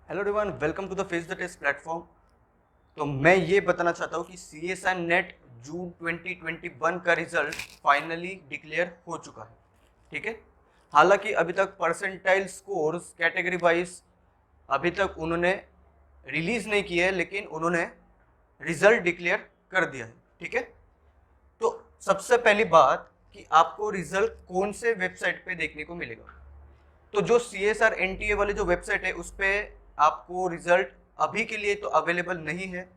Hello everyone, welcome to the Face the Test platform. तो मैं ये बताना चाहता हूँ कि CSI नेट जून 2021 का रिजल्ट फाइनली डिक्लेयर हो चुका है। ठीक है, हालांकि अभी तक परसेंटाइल स्कोर्स कैटेगरी वाइज अभी तक उन्होंने रिलीज नहीं किए, लेकिन उन्होंने रिजल्ट डिक्लेयर कर दिया है। ठीक है, तो सबसे पहली बात कि आपको रिजल्ट कौन से वेबसाइट पे देखने को मिलेगा। तो जो CSR NTA वाली जो वेबसाइट है उस पर आपको रिजल्ट अभी के लिए तो अवेलेबल नहीं है।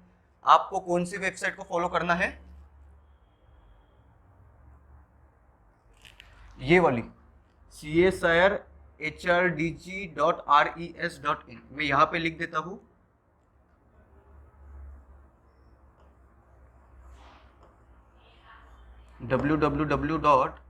आपको कौन सी वेबसाइट को फॉलो करना है, ये वाली CSIR HRDG.RES.in। मैं यहां पे लिख देता हूं www.CSIR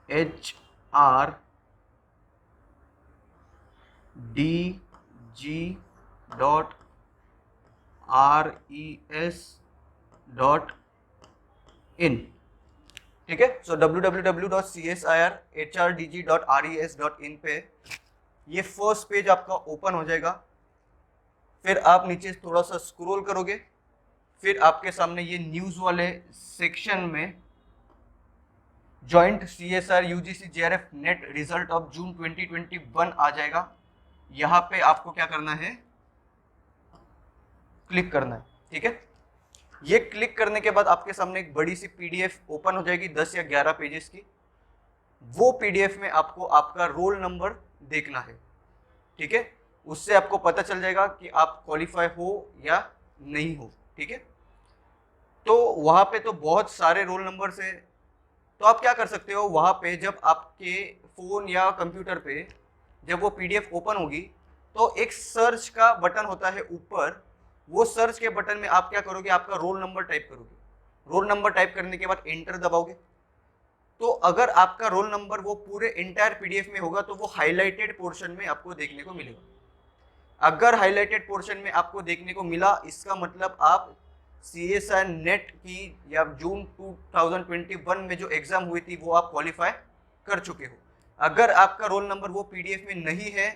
HRDG.RES.in। ठीक है, सो www.CSIRHRDG.RES.in पे ये फर्स्ट पेज आपका ओपन हो जाएगा। फिर आप नीचे थोड़ा सा स्क्रॉल करोगे, फिर आपके सामने ये न्यूज वाले सेक्शन में joint CSR UGC JRF net result of June 2021 आ जाएगा। यहाँ पे आपको क्या करना है, क्लिक करना है। ठीक है, ये क्लिक करने के बाद आपके सामने एक बड़ी सी PDF ओपन हो जाएगी 10 या 11 पेजेस की। वो PDF में आपको आपका रोल नंबर देखना है। ठीक है, उससे आपको पता चल जाएगा कि आप क्वालिफाई हो या नहीं हो। ठीक है, तो वहां पे तो बहुत सारे रोल नंबर्स है। तो आप क्या कर सकते हो, वहां पे जब आपके फोन या कंप्यूटर पे जब वो PDF ओपन होगी तो एक सर्च का बटन होता है ऊपर। वो सर्च के बटन में आप क्या करोगे, आपका रोल नंबर टाइप करोगे। रोल नंबर टाइप करने के बाद एंटर दबाओगे। तो अगर आपका रोल नंबर वो पूरे एंटायर PDF में होगा तो वो हाईलाइटेड पोर्शन में आपको देखने को मिलेगा। अगर हाईलाइटेड पोर्शन में आपको देखने को मिला, इसका मतलब आप CSI नेट की या जून 2021 में जो एग्जाम हुई थी वो आप क्वालिफाई कर चुके हो। अगर आपका रोल नंबर वो PDF में नहीं है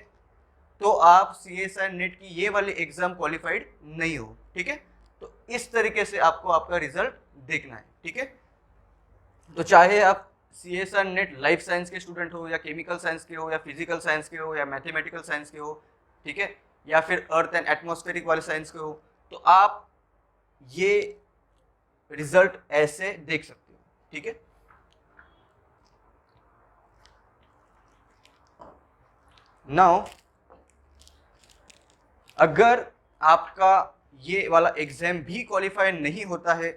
तो आप CSI नेट की ये वाली एग्जाम क्वालिफाइड नहीं हो। ठीक है, तो इस तरीके से आपको आपका रिजल्ट देखना है। ठीक है, तो चाहे आप CSI नेट लाइफ साइंस के स्टूडेंट हो या केमिकल साइंस के हो या फिजिकल साइंस के हो या मैथमेटिकल साइंस के हो, ठीक है, या फिर अर्थ एंड एटमॉस्फेरिक वाले साइंस के हो, तो आप ये रिजल्ट ऐसे देख सकते हो। ठीक है, नाउ अगर आपका ये वाला एग्जाम भी क्वालिफाई नहीं होता है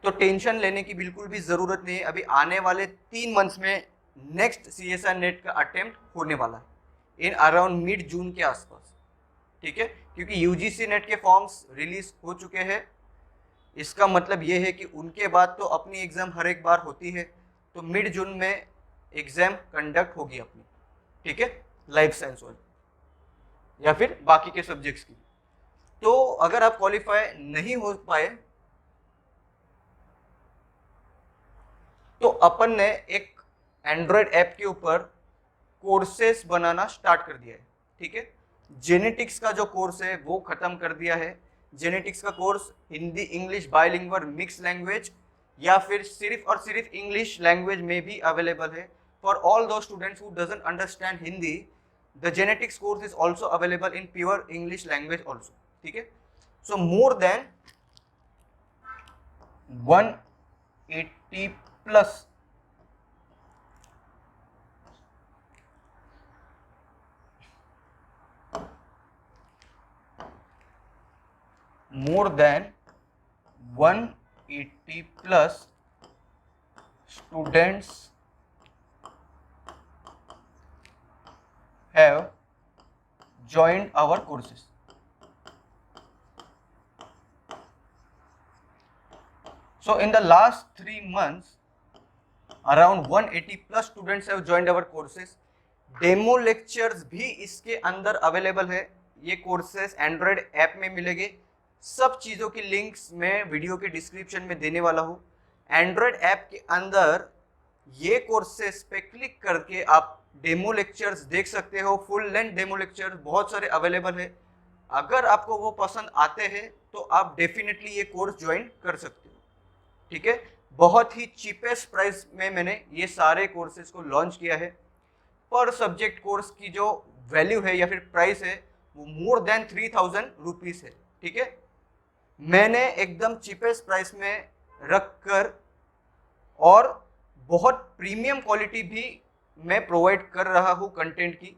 तो टेंशन लेने की बिल्कुल भी जरूरत नहीं है। अभी आने वाले 3 मंथ्स में नेक्स्ट CSI नेट का अटेम्प्ट होने वाला है इन अराउंड मिड जून के आसपास। ठीक है, क्योंकि UGC नेट के फॉर्म्स रिलीज हो चुके हैं। इसका मतलब ये है कि उनके बाद तो अपनी एग्जाम हर एक बार होती है, तो मिड जून में एग्जाम कंडक्ट होगी अपनी। ठीक है, लाइफ साइंस वाली या फिर बाकी के सब्जेक्ट्स की। तो अगर आप क्वालिफाई नहीं हो पाए तो अपन ने एक एंड्रॉयड ऐप के ऊपर कोर्सेस बनाना स्टार्ट कर दिया है। ठीक है, जेनेटिक्स का जो कोर्स है वो खत्म कर दिया है। जेनेटिक्स का course Hindi English bilingual mix language या फिर सिर्फ और सिर्फ इंग्लिश लैंग्वेज में भी अवेलेबल है for all those students who doesn't understand Hindi. The genetics course is also available in pure English language also. ठीक है, so more than 180 plus more than 180 plus students have joined our courses. So in the last 3 months around 180 plus students have joined our courses. Demo lectures भी इसके अंदर available है। ये courses Android app में मिलेंगे, सब चीज़ों की लिंक्स मैं वीडियो के डिस्क्रिप्शन में देने वाला हूँ। एंड्रॉयड ऐप के अंदर ये कोर्सेस पे क्लिक करके आप डेमो लेक्चर्स देख सकते हो, फुल लेंथ डेमो लेक्चर्स बहुत सारे अवेलेबल है। अगर आपको वो पसंद आते हैं तो आप डेफिनेटली ये कोर्स ज्वाइन कर सकते हो, ठीक है। बहुत ही चीपेस्ट प्राइस में मैंने ये सारे कोर्सेज को लॉन्च किया है। पर सब्जेक्ट कोर्स की जो वैल्यू है या फिर प्राइस है वो मोर देन 3000 रुपीज है, ठीक है। मैंने एकदम चीपेस्ट प्राइस में रख कर और बहुत प्रीमियम क्वालिटी भी मैं प्रोवाइड कर रहा हूँ कंटेंट की,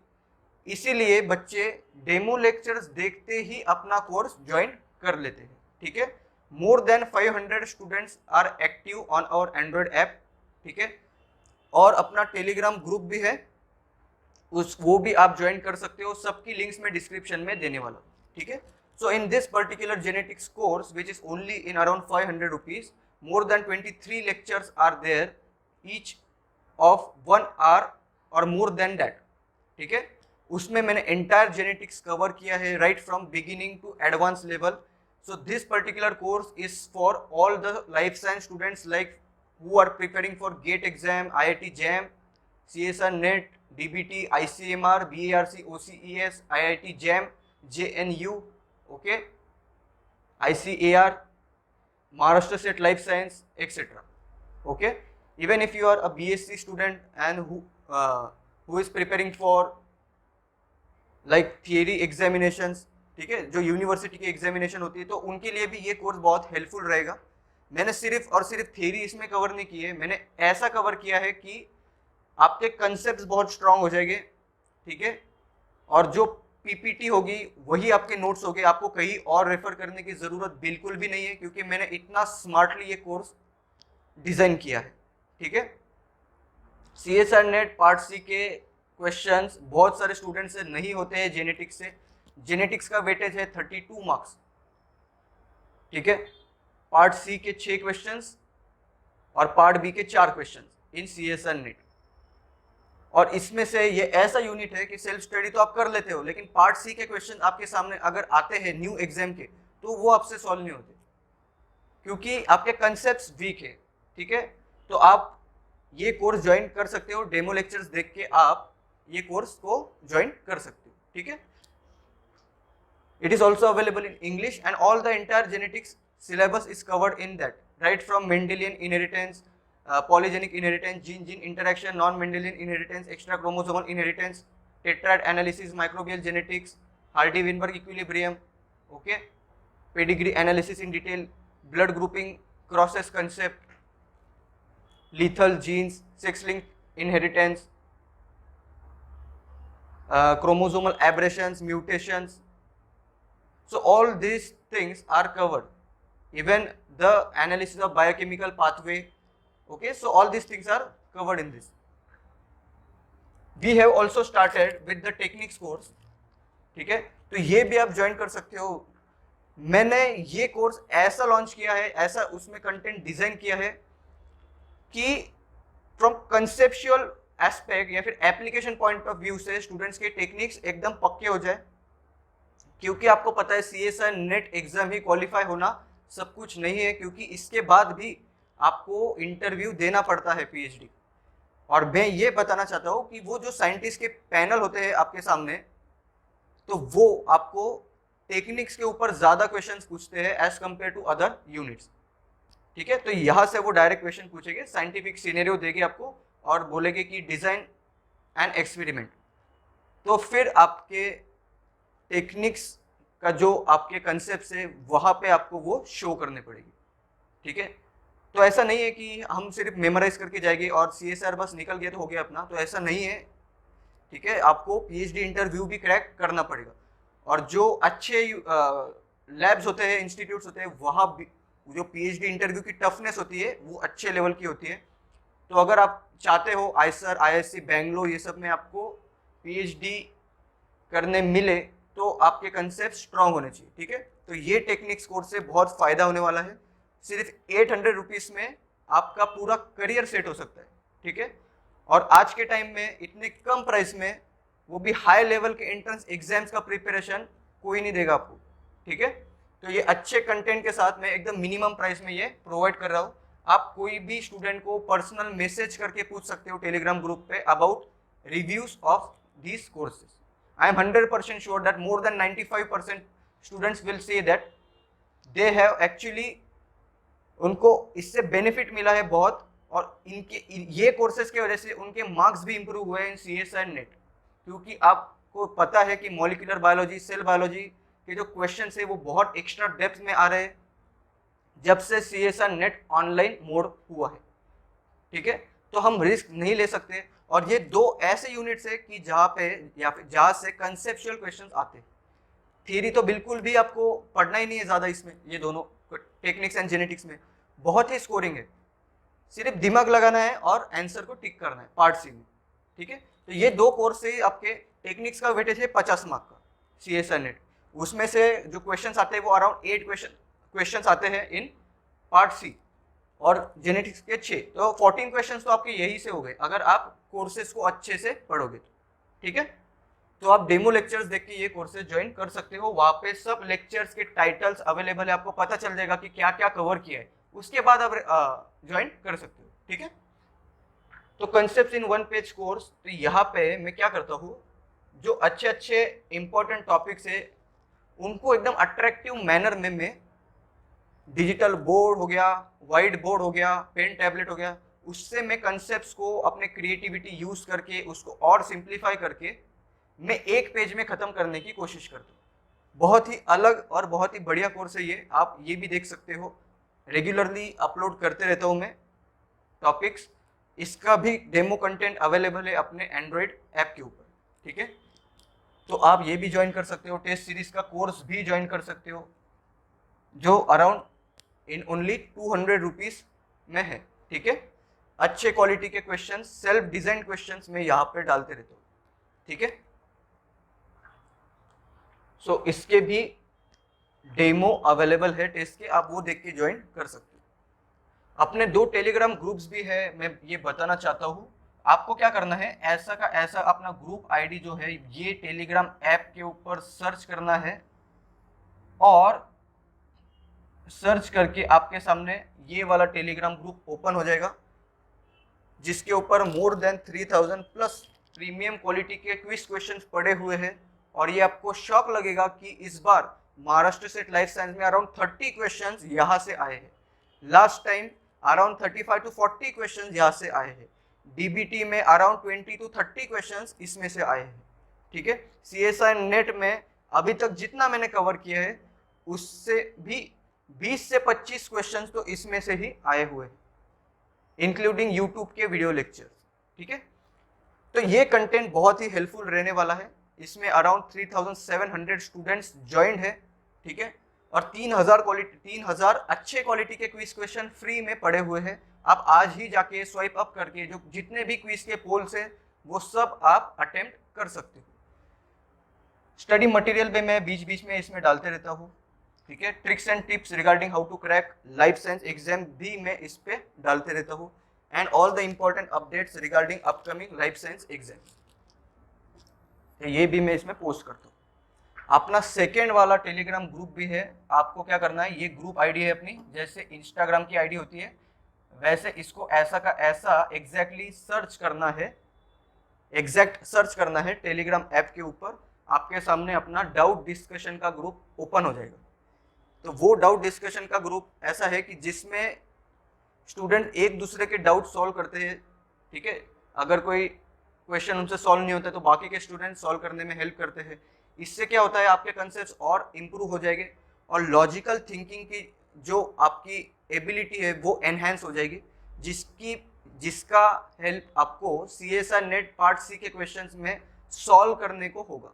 इसीलिए बच्चे डेमो लेक्चर्स देखते ही अपना कोर्स ज्वाइन कर लेते हैं, ठीक है। More than 500 students are active on our Android app, ठीक है। और अपना टेलीग्राम ग्रुप भी है, वो भी आप ज्वाइन कर सकते हो। सबकी लिंक्स मैं डिस्क्रिप्शन में देने वाला हूँ, ठीक है। So in this particular genetics course which is only in around 500 rupees, more than 23 lectures are there, each of 1 hour और more than that, ठीक है। उसमें मैंने entire genetics cover किया है right from beginning to advanced level. So this particular course is for all the life science students like who are preparing for GATE exam, IIT JAM, CSR NET, DBT, ICMR, BARC, OCES, IIT JAM, JNU, okay, ICAR, Maharashtra State Life Science, etc. Okay, even if you are a BSc student and who is preparing for like theory examinations, ठीक है, जो university की examination होती है, तो उनके लिए भी ये कोर्स बहुत हेल्पफुल रहेगा। मैंने सिर्फ और सिर्फ थियरी इसमें कवर नहीं की है, मैंने ऐसा कवर किया है कि आपके कंसेप्ट बहुत स्ट्रांग हो जाएंगे, ठीक है। और जो पीपीटी होगी वही आपके नोट्स होंगे, आपको कहीं और रेफर करने की जरूरत बिल्कुल भी नहीं है, क्योंकि मैंने इतना स्मार्टली ये कोर्स डिजाइन किया है, ठीक है। CSR नेट पार्ट सी के क्वेश्चंस बहुत सारे स्टूडेंट से नहीं होते हैं जेनेटिक्स से। जेनेटिक्स का वेटेज है 32 मार्क्स, ठीक है। पार्ट सी के 6 क्वेश्चंस और पार्ट बी के 4 क्वेश्चंस इन CSR नेट। और इसमें से ये ऐसा यूनिट है कि सेल्फ स्टडी तो आप कर लेते हो, लेकिन पार्ट सी के क्वेश्चन आपके सामने अगर आते हैं न्यू एग्जाम के, तो वो आपसे सॉल्व नहीं होते, क्योंकि आपके कंसेप्ट्स वीक है, ठीक है। तो आप ये कोर्स ज्वाइन कर सकते हो, डेमो लेक्चर्स देख के आप ये कोर्स को ज्वाइन कर सकते हो, ठीक है। It is also available in English and all the entire genetics syllabus is covered in that, right from Mendelian inheritance, polygenic inheritance, gene interaction, non-Mendelian inheritance, extra chromosomal inheritance, tetrad analysis, microbial genetics, Hardy-Weinberg equilibrium, okay, pedigree analysis in detail, blood grouping, crosses concept, lethal genes, sex-linked inheritance, chromosomal aberrations, mutations. So all these things are covered. Even the analysis of biochemical pathway, okay, so all these things are covered in this. We have also started with the techniques course, ठीक है, तो ये भी आप join कर सकते हो। मैंने ये कोर्स ऐसा लॉन्च किया है, ऐसा उसमें कंटेंट डिजाइन किया है कि फ्रॉम कंसेप्चुअल एस्पेक्ट या फिर एप्लीकेशन पॉइंट ऑफ व्यू से स्टूडेंट्स के टेक्निक्स एकदम पक्के हो जाए, क्योंकि आपको पता है CSR नेट एग्जाम ही क्वालिफाई होना सब कुछ नहीं है, क्योंकि इसके बाद भी आपको इंटरव्यू देना पड़ता है PhD। और मैं ये बताना चाहता हूँ कि वो जो साइंटिस्ट के पैनल होते हैं आपके सामने, तो वो आपको टेक्निक्स के ऊपर ज्यादा क्वेश्चंस पूछते हैं as compare to other units, ठीक है। तो यहाँ से वो डायरेक्ट क्वेश्चन पूछेंगे, साइंटिफिक सिनेरियो देंगे आपको और बोलेंगे कि डिजाइन एंड एक्सपेरिमेंट। तो फिर आपके टेक्निक्स का जो आपके कंसेप्ट है वहां पे आपको वो शो करने पड़ेगी, ठीक है। तो ऐसा नहीं है कि हम सिर्फ मेमोराइज करके जाएंगे और CSR बस निकल गया तो हो गया अपना, तो ऐसा नहीं है, ठीक है। आपको PhD इंटरव्यू भी क्रैक करना पड़ेगा, और जो अच्छे लैब्स होते हैं, इंस्टीट्यूट्स होते हैं, वहाँ भी जो PhD इंटरव्यू की टफनेस होती है वो अच्छे लेवल की होती है। तो अगर आप चाहते हो IISER, IISc, बैंगलोर ये सब में आपको PhD करने मिले, तो आपके कंसेप्ट स्ट्रांग होने चाहिए, ठीक है। तो ये टेक्निक्स कोर्स से बहुत फायदा होने वाला है। सिर्फ 800 रुपीज में आपका पूरा करियर सेट हो सकता है, ठीक है। और आज के टाइम में इतने कम प्राइस में, वो भी हाई लेवल के एंट्रेंस एग्जाम्स का प्रिपरेशन कोई नहीं देगा आपको, ठीक है। तो ये अच्छे कंटेंट के साथ मैं एकदम मिनिमम प्राइस में ये प्रोवाइड कर रहा हूँ। आप कोई भी स्टूडेंट को पर्सनल मैसेज करके पूछ सकते हो टेलीग्राम ग्रुप पे about reviews of these courses. I am 100% sure that more than 95% students will say that they have actually उनको इससे बेनिफिट मिला है बहुत, और इनके ये कोर्सेज की वजह से उनके मार्क्स भी इंप्रूव हुए हैं CSIR नेट, क्योंकि आपको पता है कि मॉलिक्यूलर बायोलॉजी, सेल बायोलॉजी के जो क्वेश्चन है वो बहुत एक्स्ट्रा डेप्थ में आ रहे हैं जब से CSIR नेट ऑनलाइन मोड हुआ है। ठीक है, तो हम रिस्क नहीं ले सकते, और ये दो ऐसे यूनिट्स है कि जहाँ पे या फिर जहाँ से कंसेप्चुअल क्वेश्चंस आते हैं। थियरी तो बिल्कुल भी आपको पढ़ना ही नहीं है ज़्यादा इसमें, ये दोनों टेक्निक्स एंड जेनेटिक्स में बहुत ही स्कोरिंग है, सिर्फ दिमाग लगाना है और आंसर को टिक करना है पार्ट सी में। ठीक है, तो ये दो कोर्स से आपके टेक्निक्स का वेटेज है 50 मार्क का CSIR नेट, उसमें से जो क्वेश्चन आते हैं वो अराउंड 8 क्वेश्चन आते हैं इन पार्ट सी, और जेनेटिक्स के 6, तो 14 क्वेश्चंस तो आपके यही से हो गए अगर आप कोर्सेज को अच्छे से पढ़ोगे तो। ठीक है, तो आप डेमो लेक्चर्स देख के ये कोर्सेज ज्वाइन कर सकते हो, वहाँ पे सब लेक्चर्स के टाइटल्स अवेलेबल है, आपको पता चल जाएगा कि क्या क्या कवर किया है, उसके बाद आप ज्वाइन कर सकते हो। ठीक है, तो कंसेप्ट इन 1 पेज कोर्स, तो यहाँ पे मैं क्या करता हूँ, जो अच्छे अच्छे इंपॉर्टेंट टॉपिक्स है उनको एकदम अट्रैक्टिव मैनर में मैं डिजिटल बोर्ड हो गया, वाइट बोर्ड हो गया, पेन टैबलेट हो गया, उससे मैं कंसेप्ट्स को अपने क्रिएटिविटी यूज करके उसको और सिंप्लीफाई करके मैं एक पेज में खत्म करने की कोशिश करता हूँ। बहुत ही अलग और बहुत ही बढ़िया कोर्स है ये, आप ये भी देख सकते हो, रेगुलरली अपलोड करते रहता हूँ मैं टॉपिक्स, इसका भी डेमो कंटेंट अवेलेबल है अपने एंड्रॉयड ऐप के ऊपर। ठीक है, तो आप ये भी ज्वाइन कर सकते हो, टेस्ट सीरीज का कोर्स भी ज्वाइन कर सकते हो जो अराउंड इन ओनली 200 रुपीज में है। ठीक है, अच्छे क्वालिटी के क्वेश्चंस, सेल्फ डिजाइन क्वेश्चंस में यहाँ पे डालते रहते हो। ठीक है, सो इसके भी डेमो अवेलेबल है टेस्ट के, आप वो देख के ज्वाइन कर सकते हो। अपने 2 टेलीग्राम ग्रुप्स भी है, मैं ये बताना चाहता हूँ। आपको क्या करना है, ऐसा का ऐसा अपना ग्रुप आईडी जो है ये टेलीग्राम ऐप के ऊपर सर्च करना है, और सर्च करके आपके सामने ये वाला टेलीग्राम ग्रुप ओपन हो जाएगा जिसके ऊपर more than 3000 plus premium quality के क्विज क्वेश्चंस पड़े हुए हैं। और ये आपको शॉक लगेगा कि इस बार महाराष्ट्र स्टेट लाइफ साइंस में अराउंड 30 क्वेश्चंस यहाँ से आए हैं, last time around 35 to 40 questions यहाँ से आए हैं, DBT में अराउंड 20 to 30 क्वेश्चंस इसमें से आए हैं। ठीक है, CSIR नेट में अभी तक जितना मैंने कवर किया है उससे भी 20 से 25 क्वेश्चंस तो इसमें से ही आए हुए हैं, इंक्लूडिंग यूट्यूब के वीडियो लेक्चर। ठीक है, तो ये कंटेंट बहुत ही हेल्पफुल रहने वाला है, इसमें अराउंड 3700 स्टूडेंट्स ज्वाइंड है। ठीक है, और 3000 अच्छे क्वालिटी के क्विज क्वेश्चन फ्री में पड़े हुए हैं। आप आज ही जाके स्वाइप अप करके जो जितने भी क्विज के पोल्स हैं वो सब आप अटेम्प्ट कर सकते हो। स्टडी मटेरियल पे मैं बीच बीच में इसमें डालते रहता हूँ। ठीक है, tricks and tips regarding how to crack life science exam भी मैं इस पे डालते रहता हूँ, and all the important updates regarding upcoming life science exam ये भी मैं इसमें पोस्ट करता हूँ। अपना सेकेंड वाला टेलीग्राम ग्रुप भी है, आपको क्या करना है, ये ग्रुप आईडी है अपनी, जैसे इंस्टाग्राम की आईडी होती है वैसे इसको ऐसा का ऐसा एग्जैक्टली सर्च करना है, एग्जैक्ट सर्च करना है टेलीग्राम ऐप के ऊपर, आपके सामने अपना डाउट डिस्कशन का ग्रुप ओपन हो जाएगा। तो वो डाउट डिस्कशन का ग्रुप ऐसा है कि जिसमें स्टूडेंट एक दूसरे के डाउट सॉल्व करते हैं। ठीक है, अगर कोई क्वेश्चन उनसे सॉल्व नहीं होता है तो बाकी के स्टूडेंट सॉल्व करने में हेल्प करते हैं। इससे क्या होता है, आपके कंसेप्ट्स और इम्प्रूव हो जाएंगे और लॉजिकल थिंकिंग की जो आपकी एबिलिटी है वो एनहेंस हो जाएगी, जिसका हेल्प आपको CSIR नेट पार्ट सी के क्वेश्चंस में सॉल्व करने को होगा।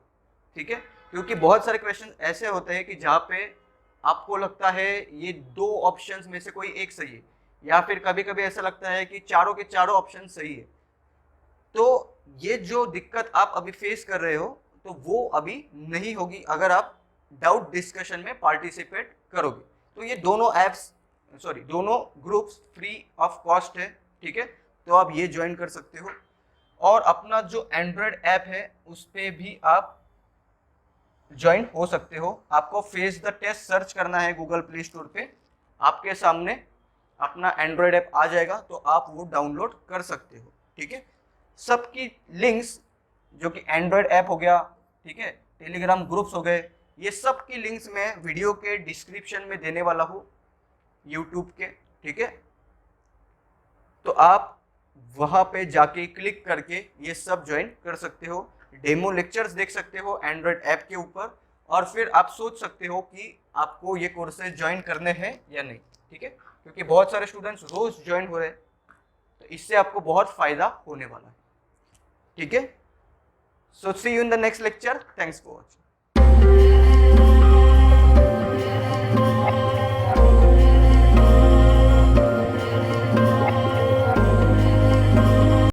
ठीक है, क्योंकि बहुत सारे क्वेश्चन ऐसे होते हैं कि जहाँ पे आपको लगता है ये 2 ऑप्शंस में से कोई एक सही है, या फिर कभी कभी ऐसा लगता है कि चारों के चारों ऑप्शन सही है। तो ये जो दिक्कत आप अभी फेस कर रहे हो तो वो अभी नहीं होगी अगर आप डाउट डिस्कशन में पार्टिसिपेट करोगे। तो ये दोनों ग्रुप्स फ्री ऑफ कॉस्ट है। ठीक है, तो आप ये ज्वाइन कर सकते हो। और अपना जो एंड्रॉयड ऐप है उस पर भी आप ज्वाइन हो सकते हो। आपको फेस द टेस्ट सर्च करना है गूगल प्ले स्टोर पे, आपके सामने अपना एंड्रॉयड ऐप आ जाएगा, तो आप वो डाउनलोड कर सकते हो। ठीक है, सबकी लिंक्स जो कि एंड्रॉयड ऐप हो गया, ठीक है, टेलीग्राम ग्रुप्स हो गए, ये सब की लिंक्स मैं वीडियो के डिस्क्रिप्शन में देने वाला हूँ यूट्यूब के। ठीक है, तो आप वहां पे जाके क्लिक करके ये सब ज्वाइन कर सकते हो, डेमो लेक्चर्स देख सकते हो एंड्रॉयड ऐप के ऊपर, और फिर आप सोच सकते हो कि आपको ये कोर्सेज ज्वाइन करने हैं या नहीं। ठीक है, क्योंकि बहुत सारे स्टूडेंट्स रोज ज्वाइन हो रहे हैं, तो इससे आपको बहुत फायदा होने वाला है। ठीक है, so see you in the next lecture, thanks for watching.